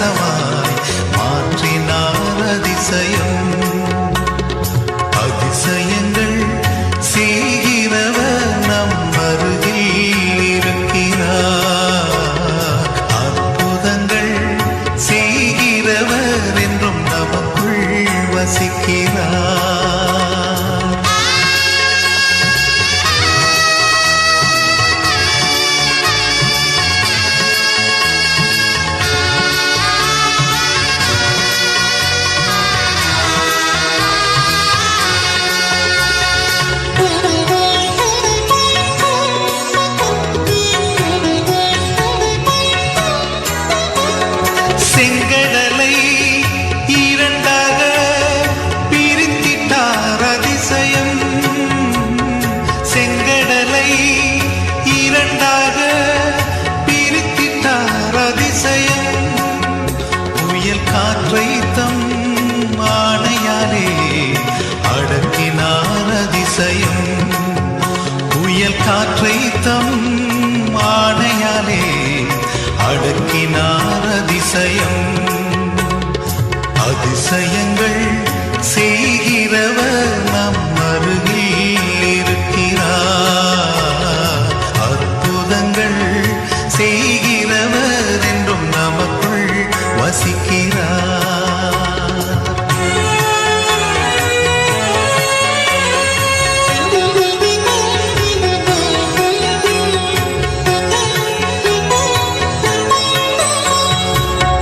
பரவசமாய் மாற்றினார் அதிசயம். அதிசயங்கள் செய்கிறவர் நம் அருகில் இருக்கிறார். அற்புதங்கள் செய்கிறவர் என்றும் நமக்குள் வசிக்கிறார். செங்கடலை இரண்டாக பிரித்திட்டார் அதிசயம். செங்கடலை இரண்டாக பிரித்திட்டார் அதிசயம். புயல் காற்றை தம் ஆணையாலே அடக்கினார் அதிசயம். புயல் காற்றை தம் ஆணையாலே அடக்கினார் அதிசயம். அதிசயங்கள் செய்கிறவர் நம் அருகில் இருக்கிறார். அற்புதங்கள் செய்கிறவர் என்றும் நமக்குள் வசிக்கிறார்.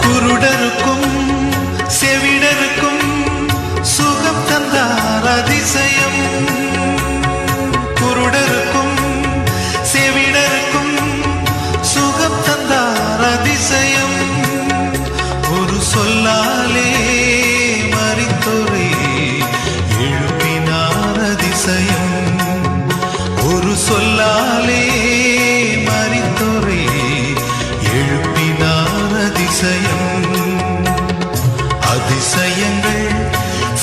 குருடருக்கும் செவிடருக்கும் சுகம் தந்தார் அதிசயம். குருடருக்கும் செவிடருக்கும் சுகம் தந்தார் அதிசயம். ஒரு சொல்லாலே மரித்தோரை எழுப்பினார் அதிசயம். ஒரு சொல்லாலே மரித்தோரை எழுப்பினார் அதிசயம். அதிசயங்கள்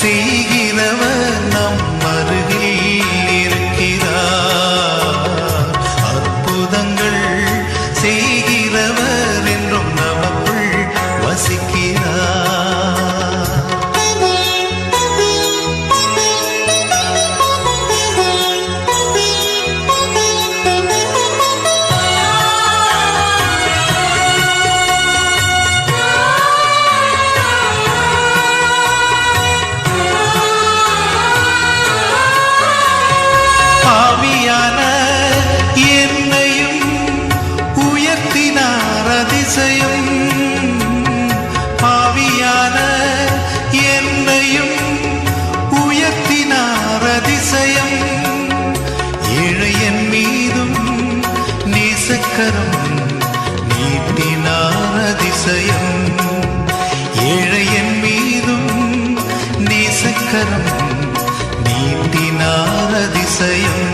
செய்கிறவர் நம் அருகில் இருக்கிறார். அற்புதங்கள் செய்கிறவர் என்றும் நமக்குள் வசிக்கிறார். பாவியான என்னையும் உயர்த்தினார் அதிசயம். பாவியான என்னையும் உயர்த்தினார் அதிசயம். ஏழையன் மீதும் நேசக்கரம் நீட்டினார் அதிசயம். ஏழையன் மீதும் நேசக்கரம் நீட்டினார் அதிசயம்.